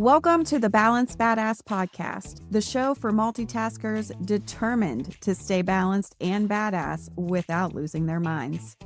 Welcome to the Balanced Badass Podcast, the show for multitaskers determined to stay balanced and badass without losing their minds.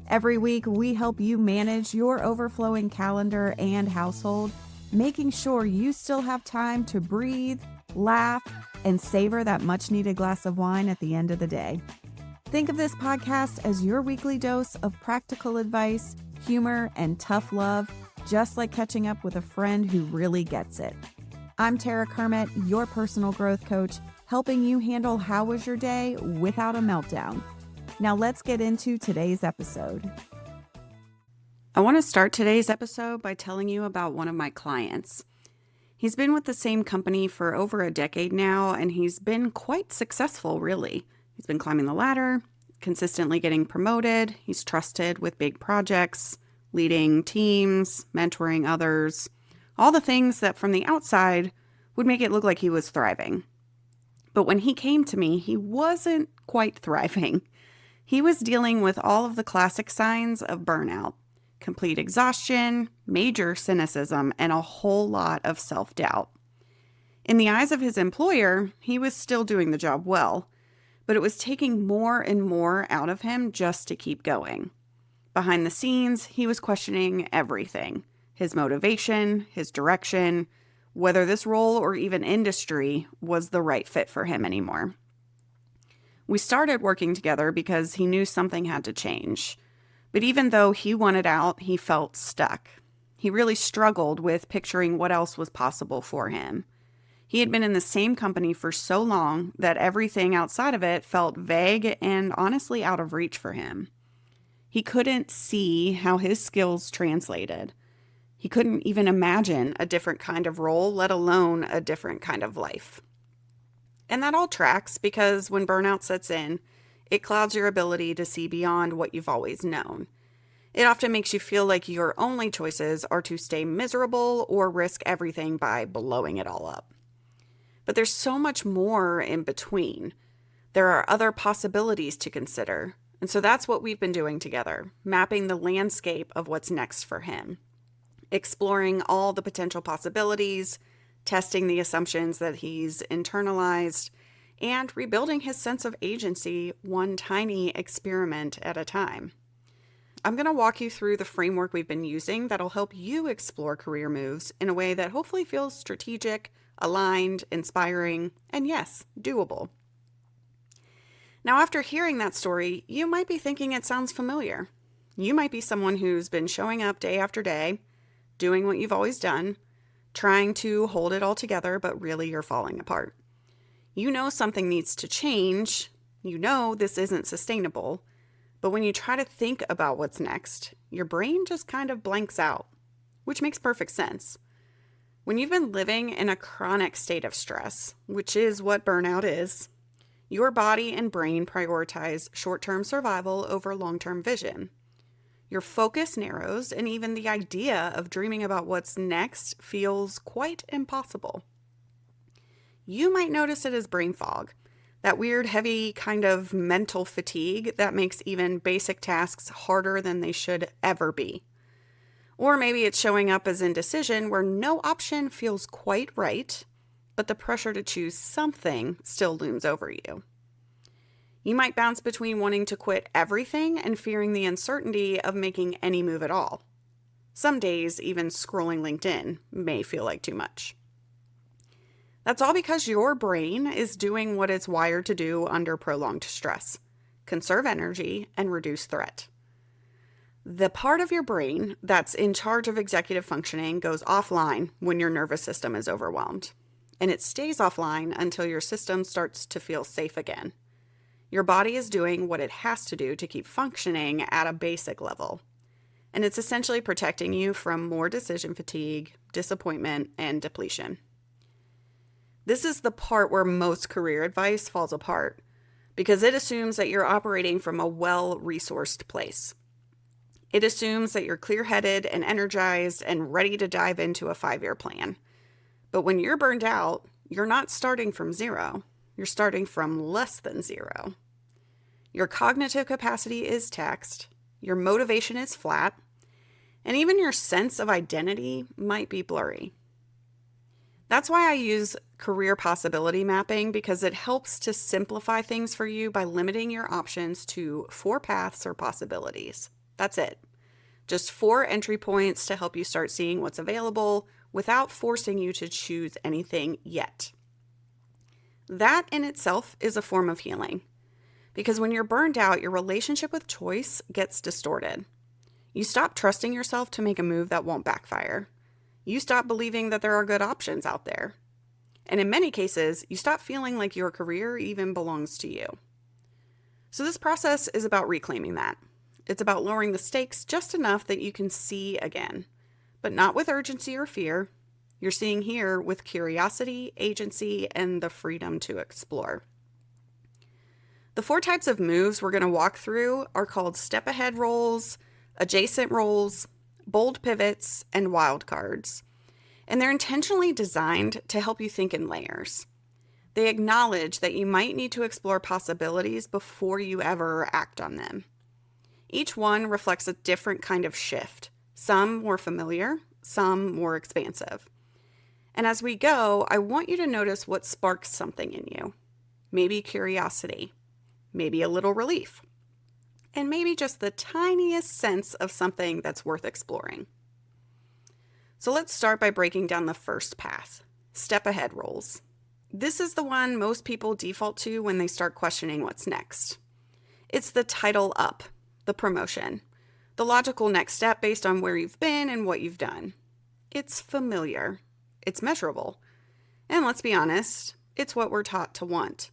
Every week, we help you manage your overflowing calendar and household, making sure you still have time to breathe, laugh, and savor that much-needed glass of wine at the end of the day. Think of this podcast as your weekly dose of practical advice, humor, and tough love, just like catching up with a friend who really gets it. I'm Tara Kermiet, your personal growth coach, helping you handle how was your day without a meltdown. Now let's get into today's episode. I want to start today's episode by telling you about one of my clients. He's been with the same company for over a decade now, and he's been quite successful, really. He's been climbing the ladder, consistently getting promoted. He's trusted with big projects, leading teams, mentoring others, all the things that from the outside would make it look like he was thriving. But when he came to me, he wasn't quite thriving. He was dealing with all of the classic signs of burnout, complete exhaustion, major cynicism, and a whole lot of self-doubt. In the eyes of his employer, he was still doing the job well, but it was taking more and more out of him just to keep going. Behind the scenes, he was questioning everything: his motivation, his direction, whether this role or even industry was the right fit for him anymore. We started working together because he knew something had to change. But even though he wanted out, he felt stuck. He really struggled with picturing what else was possible for him. He had been in the same company for so long that everything outside of it felt vague and honestly out of reach for him. He couldn't see how his skills translated. He couldn't even imagine a different kind of role, let alone a different kind of life. And that all tracks because when burnout sets in, it clouds your ability to see beyond what you've always known. It often makes you feel like your only choices are to stay miserable or risk everything by blowing it all up. But there's so much more in between. There are other possibilities to consider. And so that's what we've been doing together, mapping the landscape of what's next for him, exploring all the potential possibilities, testing the assumptions that he's internalized, and rebuilding his sense of agency one tiny experiment at a time. I'm going to walk you through the framework we've been using that'll help you explore career moves in a way that hopefully feels strategic, aligned, inspiring, and yes, doable. Now, after hearing that story, you might be thinking it sounds familiar. You might be someone who's been showing up day after day, doing what you've always done, trying to hold it all together, but really you're falling apart. You know something needs to change. You know this isn't sustainable. But when you try to think about what's next, your brain just kind of blanks out, which makes perfect sense. When you've been living in a chronic state of stress, which is what burnout is, your body and brain prioritize short-term survival over long-term vision. Your focus narrows, and even the idea of dreaming about what's next feels quite impossible. You might notice it as brain fog, that weird, heavy kind of mental fatigue that makes even basic tasks harder than they should ever be. Or maybe it's showing up as indecision where no option feels quite right, but the pressure to choose something still looms over you. You might bounce between wanting to quit everything and fearing the uncertainty of making any move at all. Some days, even scrolling LinkedIn may feel like too much. That's all because your brain is doing what it's wired to do under prolonged stress: conserve energy and reduce threat. The part of your brain that's in charge of executive functioning goes offline when your nervous system is overwhelmed. And it stays offline until your system starts to feel safe again. Your body is doing what it has to do to keep functioning at a basic level. And it's essentially protecting you from more decision fatigue, disappointment, and depletion. This is the part where most career advice falls apart because it assumes that you're operating from a well-resourced place. It assumes that you're clear-headed and energized and ready to dive into a 5-year plan. But when you're burned out, you're not starting from zero. You're starting from less than zero. Your cognitive capacity is taxed, your motivation is flat, and even your sense of identity might be blurry. That's why I use career possibility mapping, because it helps to simplify things for you by limiting your options to 4 paths or possibilities. That's it. Just 4 entry points to help you start seeing what's available without forcing you to choose anything yet. That in itself is a form of healing, because when you're burned out, your relationship with choice gets distorted. You stop trusting yourself to make a move that won't backfire. You stop believing that there are good options out there. And in many cases, you stop feeling like your career even belongs to you. So this process is about reclaiming that. It's about lowering the stakes just enough that you can see again, but not with urgency or fear. You're seeing here with curiosity, agency, and the freedom to explore. The 4 types of moves we're going to walk through are called step ahead roles, adjacent roles, bold pivots, and wildcards. And they're intentionally designed to help you think in layers. They acknowledge that you might need to explore possibilities before you ever act on them. Each one reflects a different kind of shift, some more familiar, some more expansive. And as we go, I want you to notice what sparks something in you. Maybe curiosity, maybe a little relief, and maybe just the tiniest sense of something that's worth exploring. So let's start by breaking down the first path, step ahead roles. This is the one most people default to when they start questioning what's next. It's the title up, the promotion, the logical next step based on where you've been and what you've done. It's familiar, it's measurable, and let's be honest, it's what we're taught to want.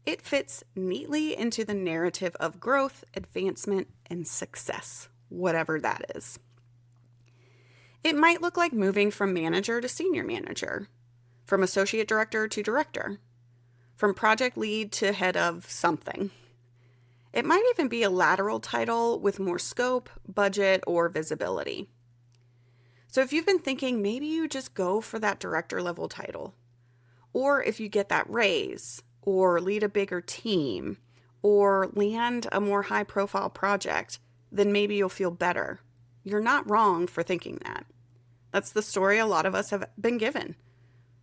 It fits neatly into the narrative of growth, advancement, and success, whatever that is. It might look like moving from manager to senior manager, from associate director to director, from project lead to head of something. It might even be a lateral title with more scope, budget, or visibility. So if you've been thinking maybe you just go for that director level title, or if you get that raise, or lead a bigger team, or land a more high profile project, then maybe you'll feel better. You're not wrong for thinking that. That's the story a lot of us have been given.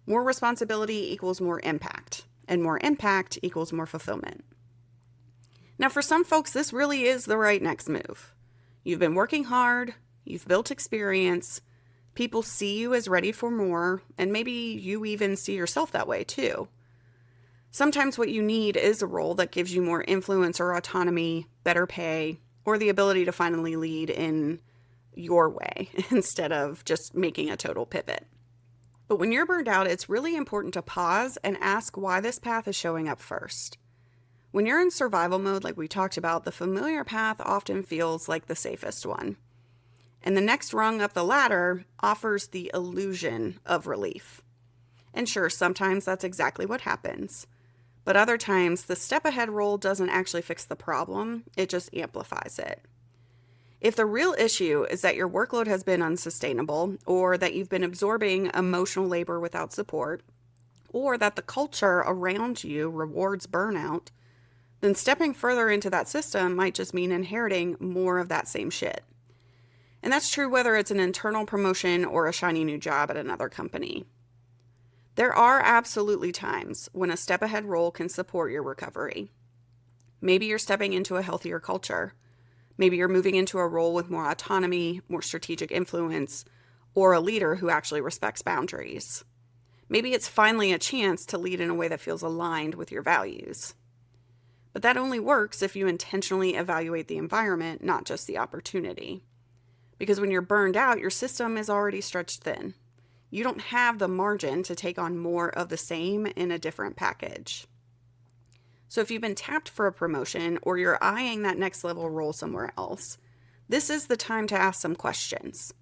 More responsibility equals more impact, and more impact equals more fulfillment. Now, for some folks, this really is the right next move. You've been working hard, you've built experience, people see you as ready for more, and maybe you even see yourself that way too. Sometimes what you need is a role that gives you more influence or autonomy, better pay, or the ability to finally lead in your way instead of just making a total pivot. But when you're burned out, it's really important to pause and ask why this path is showing up first. When you're in survival mode, like we talked about, the familiar path often feels like the safest one. And the next rung up the ladder offers the illusion of relief. And sure, sometimes that's exactly what happens. But other times, the step ahead role doesn't actually fix the problem, it just amplifies it. If the real issue is that your workload has been unsustainable, or that you've been absorbing emotional labor without support, or that the culture around you rewards burnout, then stepping further into that system might just mean inheriting more of that same shit. And that's true whether it's an internal promotion or a shiny new job at another company. There are absolutely times when a step ahead role can support your recovery. Maybe you're stepping into a healthier culture. Maybe you're moving into a role with more autonomy, more strategic influence, or a leader who actually respects boundaries. Maybe it's finally a chance to lead in a way that feels aligned with your values. But that only works if you intentionally evaluate the environment, not just the opportunity. Because when you're burned out, your system is already stretched thin. You don't have the margin to take on more of the same in a different package. So if you've been tapped for a promotion or you're eyeing that next level role somewhere else, this is the time to ask some questions.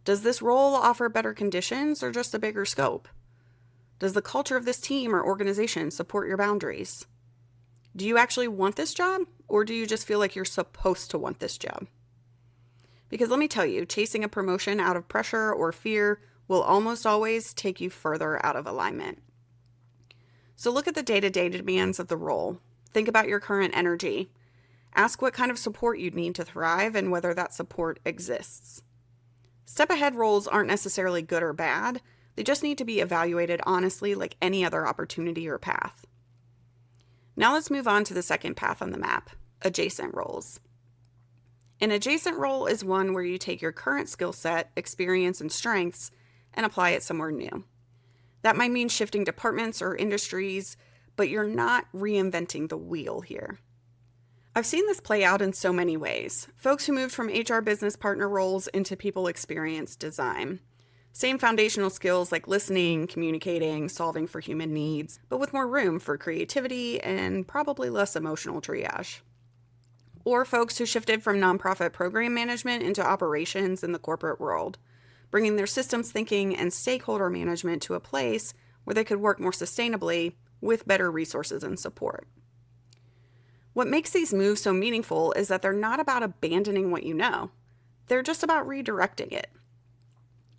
Does this role offer better conditions or just a bigger scope? Does the culture of this team or organization support your boundaries? Do you actually want this job, or do you just feel like you're supposed to want this job? Because let me tell you, chasing a promotion out of pressure or fear will almost always take you further out of alignment. So look at the day-to-day demands of the role. Think about your current energy. Ask what kind of support you'd need to thrive and whether that support exists. Step ahead roles aren't necessarily good or bad. They just need to be evaluated honestly like any other opportunity or path. Now let's move on to the second path on the map, adjacent roles. An adjacent role is one where you take your current skill set, experience, and strengths and apply it somewhere new. That might mean shifting departments or industries, but you're not reinventing the wheel here. I've seen this play out in so many ways. Folks who moved from HR business partner roles into people experience design. Same foundational skills like listening, communicating, solving for human needs, but with more room for creativity and probably less emotional triage. Or folks who shifted from nonprofit program management into operations in the corporate world, bringing their systems thinking and stakeholder management to a place where they could work more sustainably with better resources and support. What makes these moves so meaningful is that they're not about abandoning what you know. They're just about redirecting it.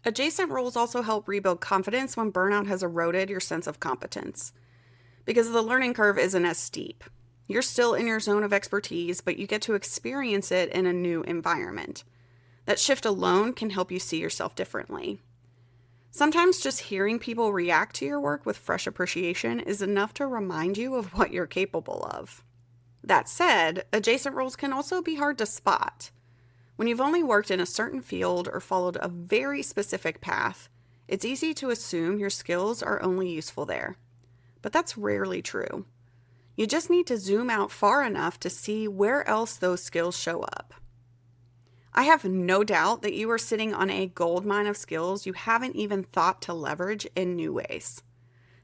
Adjacent roles also help rebuild confidence when burnout has eroded your sense of competence, because the learning curve isn't as steep. You're still in your zone of expertise, but you get to experience it in a new environment. That shift alone can help you see yourself differently. Sometimes just hearing people react to your work with fresh appreciation is enough to remind you of what you're capable of. That said, adjacent roles can also be hard to spot. When you've only worked in a certain field or followed a very specific path, it's easy to assume your skills are only useful there. But that's rarely true. You just need to zoom out far enough to see where else those skills show up. I have no doubt that you are sitting on a goldmine of skills you haven't even thought to leverage in new ways.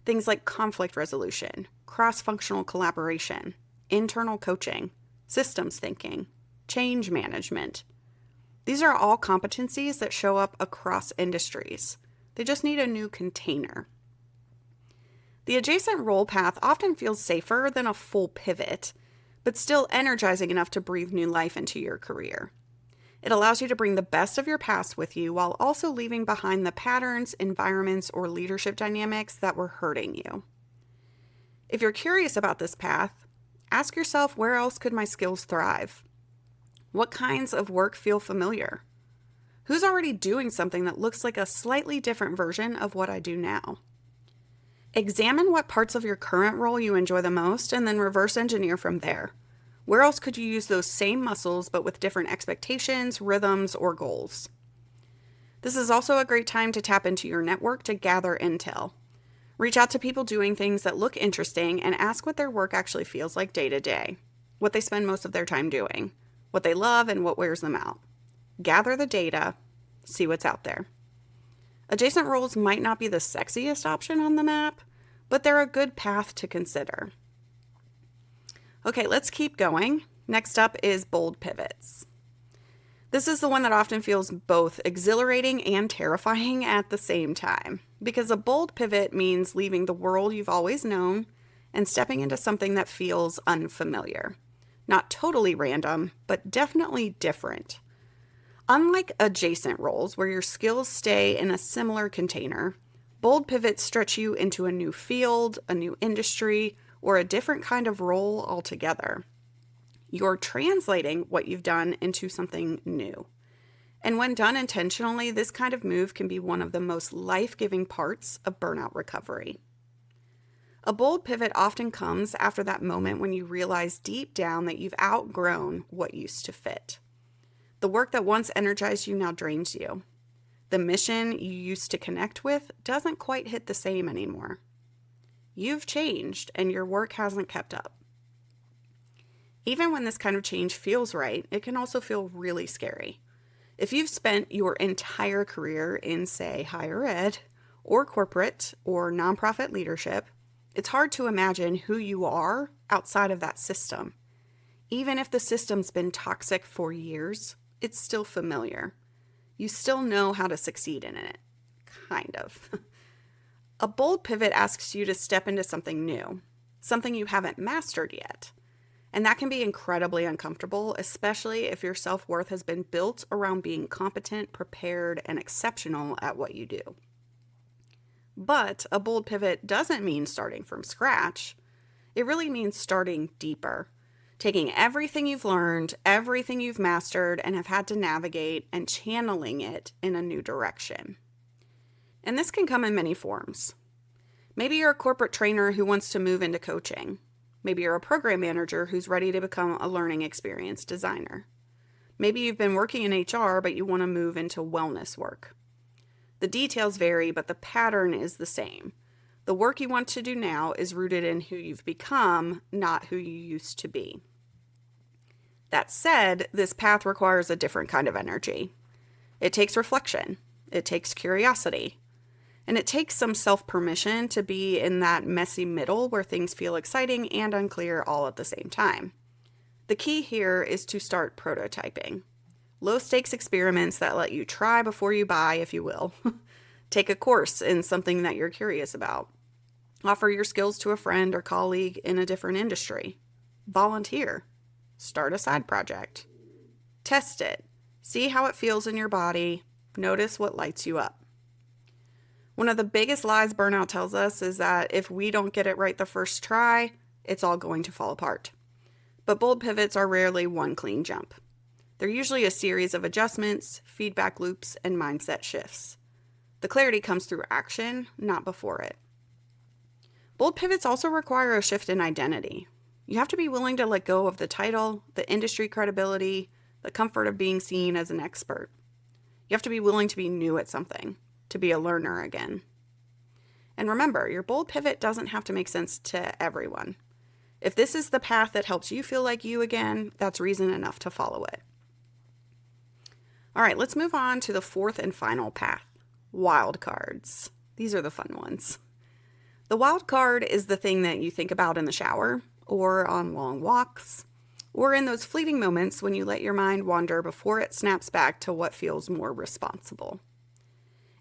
Things like conflict resolution, cross-functional collaboration, internal coaching, systems thinking, change management. These are all competencies that show up across industries. They just need a new container. The adjacent role path often feels safer than a full pivot, but still energizing enough to breathe new life into your career. It allows you to bring the best of your past with you while also leaving behind the patterns, environments, or leadership dynamics that were hurting you. If you're curious about this path, ask yourself, where else could my skills thrive? What kinds of work feel familiar? Who's already doing something that looks like a slightly different version of what I do now? Examine what parts of your current role you enjoy the most and then reverse engineer from there. Where else could you use those same muscles but with different expectations, rhythms, or goals? This is also a great time to tap into your network to gather intel. Reach out to people doing things that look interesting and ask what their work actually feels like day to day, what they spend most of their time doing, what they love, and what wears them out. Gather the data, see what's out there. Adjacent roles might not be the sexiest option on the map, but they're a good path to consider. Okay, let's keep going. Next up is bold pivots. This is the one that often feels both exhilarating and terrifying at the same time, because a bold pivot means leaving the world you've always known and stepping into something that feels unfamiliar. Not totally random, but definitely different. Unlike adjacent roles where your skills stay in a similar container, bold pivots stretch you into a new field, a new industry, or a different kind of role altogether. You're translating what you've done into something new. And when done intentionally, this kind of move can be one of the most life-giving parts of burnout recovery. A bold pivot often comes after that moment when you realize deep down that you've outgrown what used to fit. The work that once energized you now drains you. The mission you used to connect with doesn't quite hit the same anymore. You've changed and your work hasn't kept up. Even when this kind of change feels right, it can also feel really scary. If you've spent your entire career in, say, higher ed, or corporate, or nonprofit leadership, it's hard to imagine who you are outside of that system. Even if the system's been toxic for years, it's still familiar. You still know how to succeed in it. Kind of. A bold pivot asks you to step into something new, something you haven't mastered yet. And that can be incredibly uncomfortable, especially if your self-worth has been built around being competent, prepared, and exceptional at what you do. But a bold pivot doesn't mean starting from scratch. It really means starting deeper. Taking everything you've learned, everything you've mastered and have had to navigate, and channeling it in a new direction. And this can come in many forms. Maybe you're a corporate trainer who wants to move into coaching. Maybe you're a program manager who's ready to become a learning experience designer. Maybe you've been working in HR, but you want to move into wellness work. The details vary, but the pattern is the same. The work you want to do now is rooted in who you've become, not who you used to be. That said, this path requires a different kind of energy. It takes reflection. It takes curiosity. And it takes some self-permission to be in that messy middle where things feel exciting and unclear all at the same time. The key here is to start prototyping. Low-stakes experiments that let you try before you buy, if you will. Take a course in something that you're curious about. Offer your skills to a friend or colleague in a different industry. Volunteer. Start a side project. Test it. See how it feels in your body. Notice what lights you up. One of the biggest lies burnout tells us is that if we don't get it right the first try, it's all going to fall apart. But bold pivots are rarely one clean jump. They're usually a series of adjustments, feedback loops, and mindset shifts. The clarity comes through action, not before it. Bold pivots also require a shift in identity. You have to be willing to let go of the title, the industry credibility, the comfort of being seen as an expert. You have to be willing to be new at something, to be a learner again. And remember, your bold pivot doesn't have to make sense to everyone. If this is the path that helps you feel like you again, that's reason enough to follow it. All right, let's move on to the fourth and final path, wild cards. These are the fun ones. The wild card is the thing that you think about in the shower or on long walks or in those fleeting moments when you let your mind wander before it snaps back to what feels more responsible.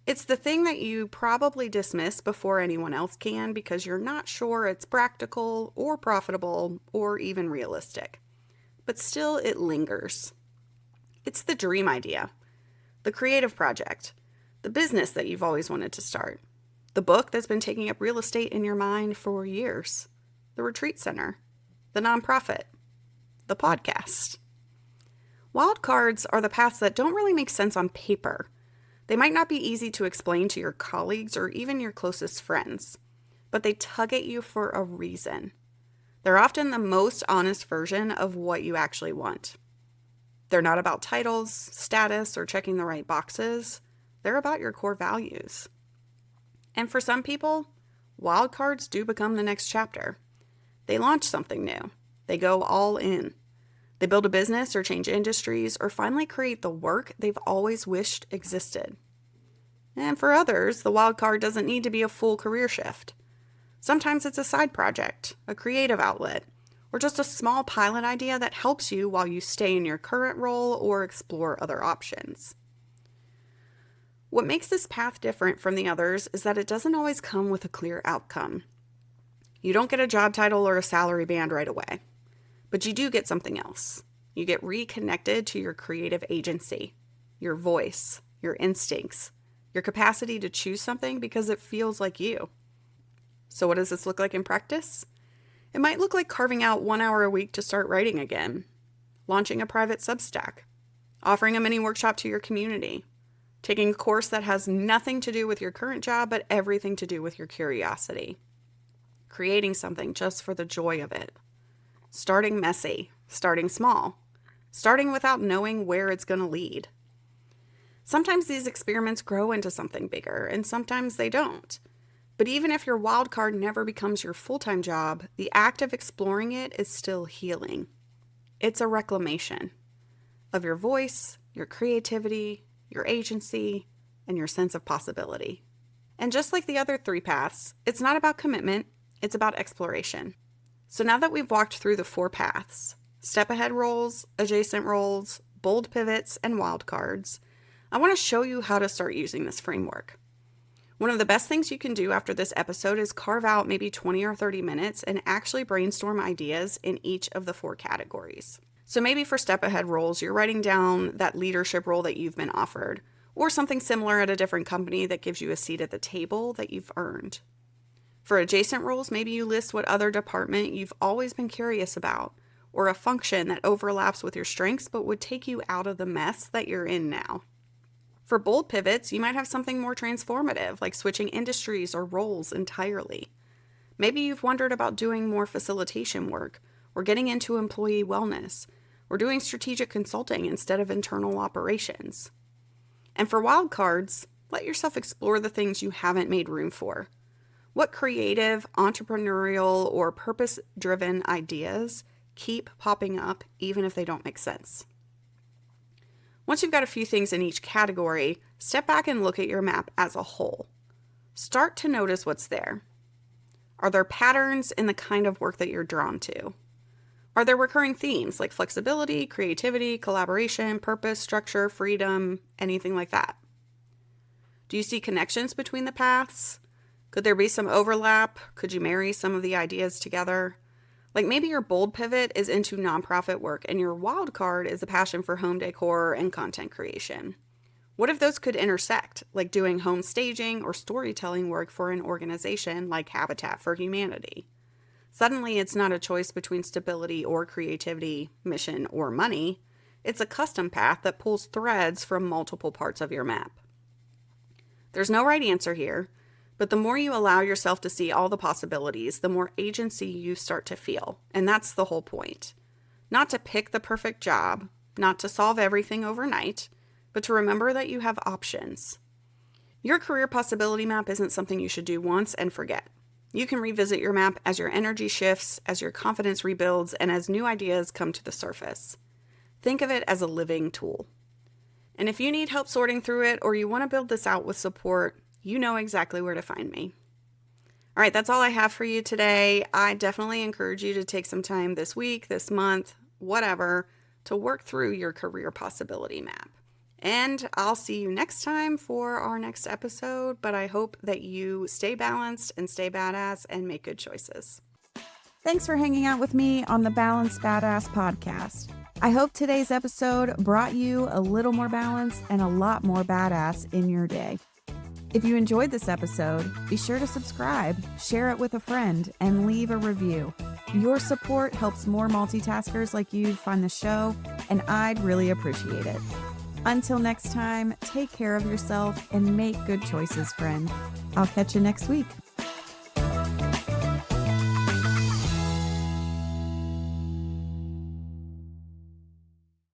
It's the thing that you probably dismiss before anyone else can because you're not sure it's practical or profitable or even realistic. But still, it lingers. It's the dream idea, the creative project, the business that you've always wanted to start, the book that's been taking up real estate in your mind for years, the retreat center, the nonprofit, the podcast. Wild cards are the paths that don't really make sense on paper. They might not be easy to explain to your colleagues or even your closest friends, but they tug at you for a reason. They're often the most honest version of what you actually want. They're not about titles, status, or checking the right boxes. They're about your core values. And for some people, wild cards do become the next chapter. They launch something new. They go all in. They build a business or change industries or finally create the work they've always wished existed. And for others, the wild card doesn't need to be a full career shift. Sometimes it's a side project, a creative outlet, or just a small pilot idea that helps you while you stay in your current role or explore other options. What makes this path different from the others is that it doesn't always come with a clear outcome. You don't get a job title or a salary band right away, but you do get something else. You get reconnected to your creative agency, your voice, your instincts, your capacity to choose something because it feels like you. So what does this look like in practice? It might look like carving out 1 hour a week to start writing again, launching a private Substack, offering a mini workshop to your community, taking a course that has nothing to do with your current job but everything to do with your curiosity, creating something just for the joy of it, starting messy, starting small, starting without knowing where it's going to lead. Sometimes these experiments grow into something bigger, and sometimes they don't. But even if your wild card never becomes your full-time job, the act of exploring it is still healing. It's a reclamation of your voice, your creativity, your agency, and your sense of possibility. And just like the other 3 paths, it's not about commitment, it's about exploration. So now that we've walked through the 4 paths, step ahead roles, adjacent roles, bold pivots, and wild cards, I want to show you how to start using this framework. One of the best things you can do after this episode is carve out maybe 20 or 30 minutes and actually brainstorm ideas in each of the 4 categories. So maybe for step ahead roles, you're writing down that leadership role that you've been offered, or something similar at a different company that gives you a seat at the table that you've earned. For adjacent roles, maybe you list what other department you've always been curious about, or a function that overlaps with your strengths but would take you out of the mess that you're in now. For bold pivots, you might have something more transformative, like switching industries or roles entirely. Maybe you've wondered about doing more facilitation work, or getting into employee wellness, or doing strategic consulting instead of internal operations. And for wildcards, let yourself explore the things you haven't made room for. What creative, entrepreneurial, or purpose-driven ideas keep popping up even if they don't make sense? Once you've got a few things in each category, step back and look at your map as a whole. Start to notice what's there. Are there patterns in the kind of work that you're drawn to? Are there recurring themes like flexibility, creativity, collaboration, purpose, structure, freedom, anything like that? Do you see connections between the paths? Could there be some overlap? Could you marry some of the ideas together? Like maybe your bold pivot is into nonprofit work and your wild card is a passion for home decor and content creation. What if those could intersect, like doing home staging or storytelling work for an organization like Habitat for Humanity? Suddenly, it's not a choice between stability or creativity, mission or money. It's a custom path that pulls threads from multiple parts of your map. There's no right answer here, but the more you allow yourself to see all the possibilities, the more agency you start to feel. And that's the whole point. Not to pick the perfect job, not to solve everything overnight, but to remember that you have options. Your career possibility map isn't something you should do once and forget. You can revisit your map as your energy shifts, as your confidence rebuilds, and as new ideas come to the surface. Think of it as a living tool. And if you need help sorting through it or you want to build this out with support, you know exactly where to find me. All right, that's all I have for you today. I definitely encourage you to take some time this week, this month, whatever, to work through your career possibility map. And I'll see you next time for our next episode, but I hope that you stay balanced and stay badass and make good choices. Thanks for hanging out with me on the Balanced Badass podcast. I hope today's episode brought you a little more balance and a lot more badass in your day. If you enjoyed this episode, be sure to subscribe, share it with a friend, and leave a review. Your support helps more multitaskers like you find the show, and I'd really appreciate it. Until next time, take care of yourself and make good choices, friend. I'll catch you next week.